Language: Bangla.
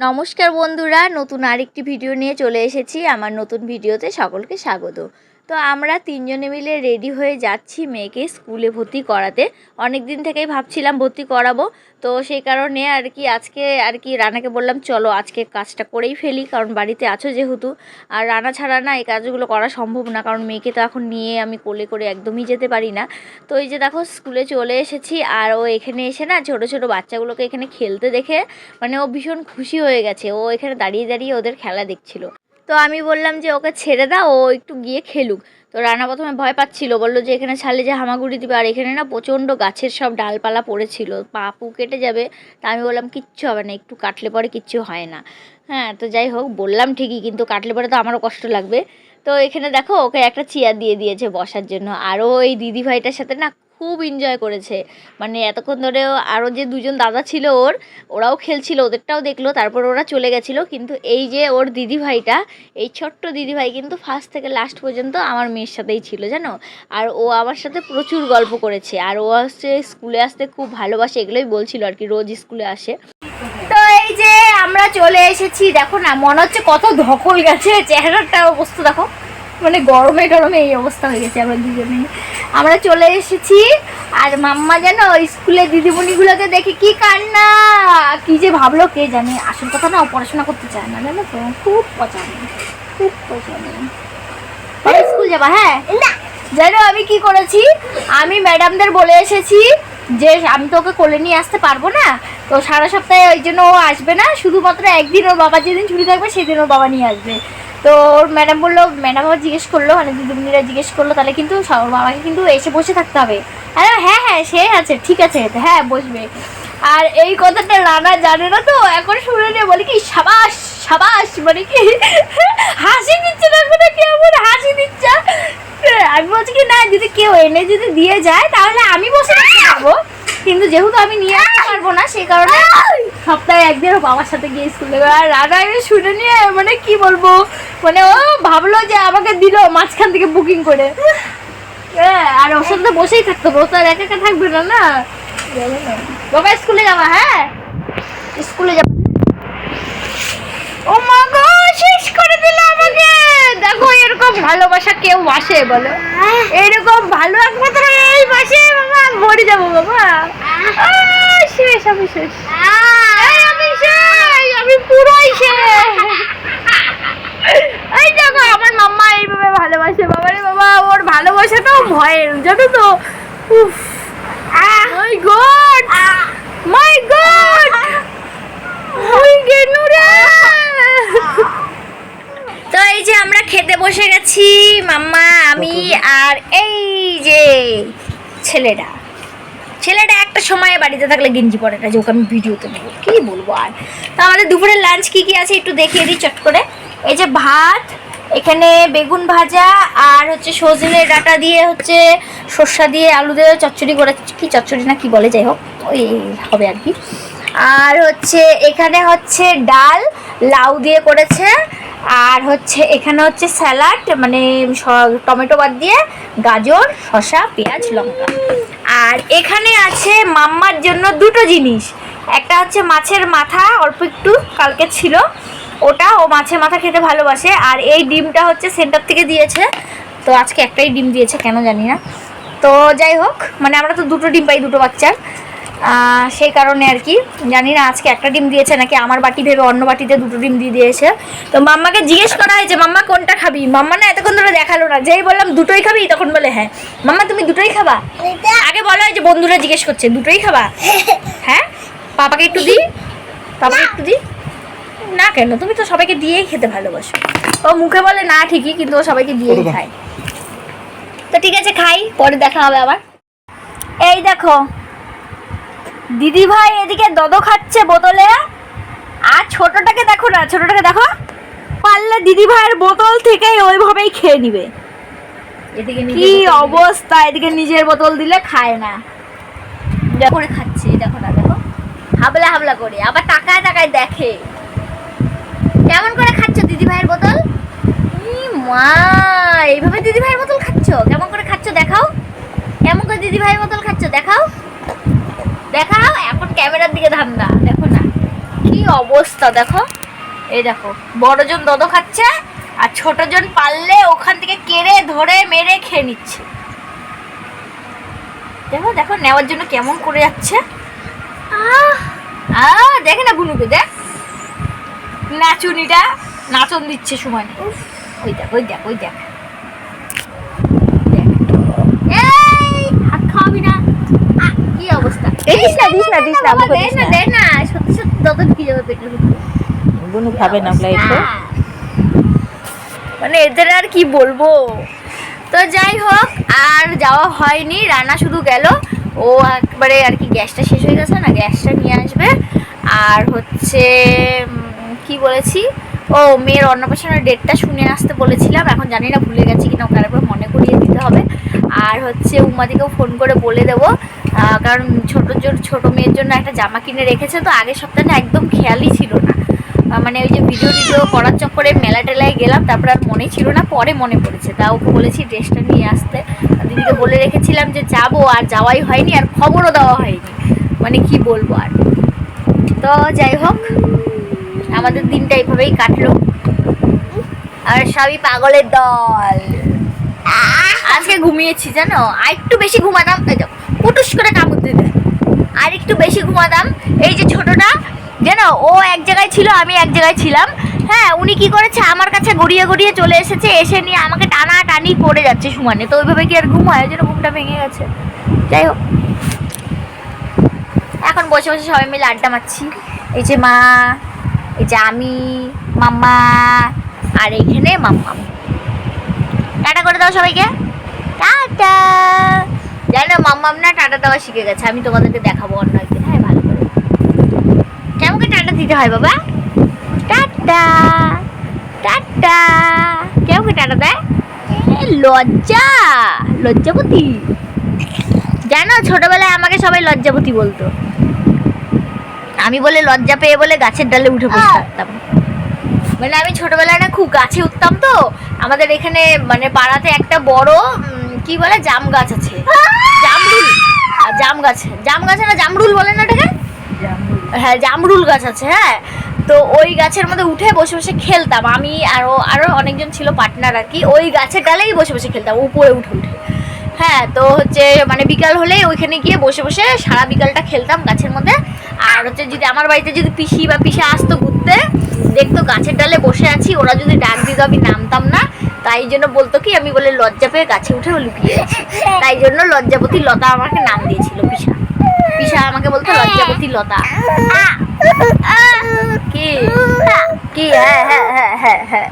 নমস্কার বন্ধুরা, নতুন আরেকটি ভিডিও নিয়ে চলে এসেছি। আমার নতুন ভিডিওতে সকলকে স্বাগত। তো আমরা তিনজনে মিলে রেডি হয়ে যাচ্ছি মেয়েকে স্কুলে ভর্তি করাতে। অনেক দিন থেকেই ভাবছিলাম ভর্তি করাবো, তো সেই কারণে আজকে রানাকে বললাম চলো আজকে কাজটা করেই ফেলি, কারণ বাড়িতে আছো যেহেতু। আর রানা ছাড়া না এই কাজগুলো করা সম্ভব না, কারণ মেয়েকে তো এখন নিয়ে আমি কোলে করে একদমই যেতে পারি না। তো এই যে দেখো স্কুলে চলে এসেছি, আর ও এখানে এসে না ছোটো ছোটো বাচ্চাগুলোকে এখানে খেলতে দেখে মানে ও ভীষণ খুশি হয়ে গেছে। ও এখানে দাঁড়িয়ে দাঁড়িয়ে ওদের খেলা দেখছিল। তো আমি বললাম যে ওকে ছেড়ে দাও, ও একটু গিয়ে খেলুক। তো রানা প্রথমে ভয় পাচ্ছিল, বললো যে এখানে ছাড়লে যে হামাগুড়ি দিবে, আর এখানে না প্রচণ্ড গাছের সব ডালপালা পড়েছিল, পা পু কেটে যাবে। তা আমি বললাম কিচ্ছু হবে না, একটু কাটলে পরে কিচ্ছু হয় না। হ্যাঁ, তো যাই হোক বললাম ঠিকই, কিন্তু কাটলে পরে তো আমারও কষ্ট লাগবে। তো এখানে দেখো ওকে একটা চেয়ার দিয়ে দিয়েছে বসার জন্য, আরও এই দিদিভাইটার সাথে না খুব এনজয় করেছে। মানে এতক্ষণ ধরেও আরও যে দুজন দাদা ছিল ওরাও খেলছিল, ওদেরটাও দেখলো, তারপর ওরা চলে গেছিলো। কিন্তু এই যে ওর দিদিভাইটা, এই ছোট্ট দিদিভাই কিন্তু ফার্স্ট থেকে লাস্ট পর্যন্ত আমার মেয়ের সাথেই ছিল জানো। আর ও আমার সাথে প্রচুর গল্প করেছে, আর ও আসছে স্কুলে আসতে খুব ভালোবাসে, এগুলোই বলছিল আর কি, রোজ স্কুলে আসে। তো এই যে আমরা চলে এসেছি, দেখো না মনে হচ্ছে কত ধকল গেছে, চেহারাটার অবস্থা দেখো, মানে গরমে গরমে এই অবস্থা হয়ে গেছে আমরা দুজনে। আমরা চলে এসেছি, আর মাম্মা যেন স্কুলে দিদিমণিগুলোকে দেখে কি কান্না, কি যে ভাবলো কে জানে। আসল কথা না, পড়াশোনা করতে চায় না জানো তো, খুব পছন্দ, খুব পছন্দ। স্কুল যাবা? হ্যাঁ জানো আমি কি করেছি, আমি ম্যাডামদের বলে এসেছি যে আমি তো ওকে কোলে নিয়ে আসতে পারবো না, তো সারা সপ্তাহে ওই জন্য ও আসবে না, শুধুমাত্র একদিন ওর বাবা যেদিন ছুটি থাকবে সেদিন ওর বাবা নিয়ে আসবে। তো ওর ম্যাডাম বললো, ম্যাডাম আবার জিজ্ঞেস করলো, মানে দিদিমণিরা জিজ্ঞেস করলো তাহলে কিন্তু ওর বাবাকে কিন্তু এসে বসে থাকতে হবে। আরে হ্যাঁ হ্যাঁ সে আছে, ঠিক আছে, হ্যাঁ বসবে। আর এই কথাটা রানা জানে না, তো এখন শুনে নিয়ে বলে কি সাবাস সাবাস, মানে কি হাসি দিচ্ছে, দেখো না কেমন হাসি দিচ্ছে। আমি বলছি কি না, যদি কেউ এনে যদি দিয়ে যায় তাহলে আমি বসে থাকতে পারবো, কিন্তু যেহেতু আমি নিয়ে আসতে পারবো না সেই কারণে সপ্তাহে একদিন বাবার সাথে গিয়ে স্কুলে। আর রানা শুনে নিয়ে মানে কি বলবো, মানে ও ভাবলো যে আমাকে দিল মাঝখান থেকে বুকিং করে। আর ওর সাথে বসেই থাকতো, ও তো আর একা একা থাকবে না না। বাবা স্কুলে যাবা? হ্যাঁ স্কুলে যাবা। ও মা গো, শেষ করে দিল আমাকে। দেখো এরকম ভালোবাসা কেউ বাসে বলো, এরকম ভালো একমাত্র এই বাসে। বাবা মরে যাবো বাবা, শেষ, আমি শেষ, আমি শেষ, আমি পুরোই শেষ। এই দেখো আমার মাম্মা এইভাবে ভালোবাসে, বাবা রে বাবা, ওর ভালোবাসাটাও ভয়ের জানো তো। উফ মাই গড, মাই গড, ওই গেনু রে। তো এই যে আমরা খেতে বসে গেছি, মাম্মা আমি আর এই যে ছেলেটা একটা সময় বাড়িতে থাকলে গেঞ্জি পরে না, যে ওকে আমি ভিডিওতে নেব, কি বলবো। আর তো আমাদের দুপুরের লাঞ্চ কি কি আছে একটু দেখিয়ে দিই চট করে। এই যে ভাত, এখানে বেগুন ভাজা, আর হচ্ছে সজনে ডাঁটা দিয়ে হচ্ছে সর্ষা দিয়ে আলু দিয়ে চচ্চড়ি করে, কি চচ্চড়ি না কি বলে, যাই হোক ওই হবে আর কি। আর হচ্ছে এখানে হচ্ছে ডাল লাউ দিয়ে করেছে, আর হচ্ছে এখানে হচ্ছে স্যালাড, মানে টমেটো বাদ দিয়ে গাজর শসা পেঁয়াজ লঙ্কা। আর এখানে আছে মাম্মার জন্য দুটো জিনিস, একটা হচ্ছে মাছের মাথা অল্প একটু কালকে ছিল ওটা, ও মাছের মাথা খেতে ভালোবাসে। আর এই ডিমটা হচ্ছে সেন্টার থেকে দিয়েছে, তো আজকে একটাই ডিম দিয়েছে কেন জানি না। তো যাই হোক, মানে আমরা তো দুটো ডিম পাই দুটো বাচ্চার, সেই কারণে আর কি জানি না আজকে একটা ডিম দিয়েছে নাকি আমার বাটি ভেবে অন্য বাটিতে দুটো ডিম দিয়ে দিয়েছে। তো মাম্মাকে জিজ্ঞেস করা হয়েছে মাম্মা কোনটা খাবি, মাম্মা না এতক্ষণ ধরে দেখালো না, যেই বললাম দুটোই খাবি তখন বলে হ্যাঁ। মাম্মা তুমি দুটোই খাবা? আগে বলো, যে বন্ধুরা জিজ্ঞেস করছে দুটোই খাবা? হ্যাঁ পাপাকে একটু দিই, পাপাকে একটু দিই না। কেন, তুমি তো সবাইকে দিয়েই খেতে ভালোবাসো। ও মুখে বলে না ঠিকই, কিন্তু ও সবাইকে দিয়েই খায়। তো ঠিক আছে খাই, পরে দেখা হবে আবার। এই দেখো দিদি ভাই এদিকে দদো খাচ্ছে বোতলে, আর ছোটটাকে দেখো না, ছোটটাকে দেখো, পারলে দিদি ভাইয়ের বোতল থেকেই ওইভাবেই খেয়ে নিবে। কি অবস্থা, এদিকে নিজের বোতল দিলে খায় না, করে খাচ্ছে দেখো না, দেখো হাবলা হাবলা করে, আবার টাকায় টাকায় দেখে। কেমন করে খাচ্ছ দিদি ভাইয়ের বোতল? মা এইভাবে দিদি ভাইয়ের বোতল খাচ্ছ? কেমন করে খাচ্ছ দেখাও, কেমন করে দিদি ভাইয়ের বোতল খাচ্ছ দেখাও, দেখাও। এখন ক্যামেরার দিকে ধান্দা, দেখো না কি অবস্থা দেখো, এই দেখো বড়জন দদ খাচ্ছে আর ছোটজন পারলে ওখান থেকে কেড়ে ধরে মেরে খেয়ে নিচ্ছে। দেখো দেখো নেওয়ার জন্য কেমন করে যাচ্ছে। দেখে না বুনুকে, দেখ নাচুনিটা নাচন দিচ্ছে সময়। ওই দেখ ওই দেখ ওই দেখ, হাত খাওয়াবি না। কি অবস্থা, দিস না দিস না দিস না আমাকে দিস না। দেখ না, সত্যি সত্যি দত ঢুকে যাবে পেটের ভিতরে। বুনু খাবে না লাইফে। মানে এদের আর কি বলবো। তো যাই হোক আর যাওয়া হয়নি, রান্না শুধু গেল। ও একবারে আর কি গ্যাসটা শেষ হয়ে গেছে না, গ্যাসটা নিয়ে আসবে। আর হচ্ছে কি বলেছি, ও মেয়ের অন্নপ্রাশনের ডেটটা শুনে আসতে বলেছিলাম, এখন জানি না ভুলে গেছি কিনা, ওকে আরেকবার মনে করিয়ে দিতে হবে। আর হচ্ছে উমাদিকেও ফোন করে বলে দেবো, কারণ ছোট মেয়ের জন্য একটা জামা কিনে রেখেছে, তো আগের সপ্তাহে একদম খেয়ালই ছিল না। মানে ওই যে ভিডিও করার চক্করে মেলা টেলায় গেলাম, তারপর আর মনে ছিল না, পরে মনে পড়েছে। তা ওকে বলেছি ড্রেসটা নিয়ে আসতে, দিদিকে বলে রেখেছিলাম যে যাবো, আর যাওয়াই হয়নি, আর খবরও দেওয়া হয়নি। মানে কি বলবো আর। তো যাই হোক আমাদের দিনটা এইভাবেই কাটলো, আর সবই পাগলের দল। আজকে ঘুমিয়েছি জানো, আর একটু বেশি ঘুমাতাম, পুটুস করে কামড় দিতে, আর একটু বেশি ঘুমাতাম। এই যে ছোটটা জানো, ও এক জায়গায় ছিল, আমি এক জায়গায় ছিলাম। হ্যাঁ, উনি কি করেছে, আমার কাছে গড়িয়ে গড়িয়ে চলে এসেছে, এসে নিয়ে আমাকে টানা টানি করে যাচ্ছে সমানে। তো ওইভাবে কি আর ঘুম হয়? ওই জন্য ঘুমটা ভেঙে গেছে। যাই হোক এখন বসে বসে সবাই মিলে আড্ডা মারছি। এই যে মা, এই যে আমি, মাম্মা, আর এইখানে মাম্মা। টাটা করে দাও সবাইকে, টাটা। জানো মাম্মাম না টাটা দেওয়া শিখে গেছে, আমি তোমাদেরকে দেখাবো অন্য একদিন। হ্যাঁ ভালো করে কেমন টাটা দিতে হয় বাবা, টাটা টাটা। কেমন টাটা দেয়, লজ্জাবতী। জানো ছোটবেলায় আমাকে সবাই লজ্জাবতী বলতো, আমি বলে লজ্জা পেয়ে বলে গাছের ডালে উঠে বসে থাকতাম। মানে আমি ছোটবেলায় না খুব গাছে উঠতাম। তো আমাদের এখানে মানে পাড়াতে একটা বড় কি বলে জাম গাছ আছে, জামরুল, জাম গাছ না জামরুল বলে না ওটাকে, হ্যাঁ জামরুল গাছ আছে। হ্যাঁ, তো ওই গাছের মধ্যে উঠে বসে বসে খেলতাম আমি, আরো অনেকজন ছিল পার্টনার আর কি। ওই গাছের ডালেই বসে বসে খেলতাম উপরে উঠে উঠে। হ্যাঁ, তো হচ্ছে মানে বিকাল হলে ওইখানে গিয়ে বসে বসে সারা বিকালটা খেলতাম গাছের মধ্যে। আর হচ্ছে যদি আমার বাড়িতে যদি পিসি বা পিসা আসতো ঘুরতে, দেখতো গাছের ডালে বসে আছি, ওরা যদি ডাক দিত আমি নামতাম না, তাই জন্য বলতো কি আমি বলে লজ্জা পেয়ে গাছে উঠে লুকিয়ে আছি। তাই জন্য লজ্জাবতী লতা আমাকে নাম দিয়েছিল পিসা আমাকে বলতো লজ্জাবতী লতা। কি কি হ্যাঁ হ্যাঁ হ্যাঁ হ্যাঁ হ্যাঁ।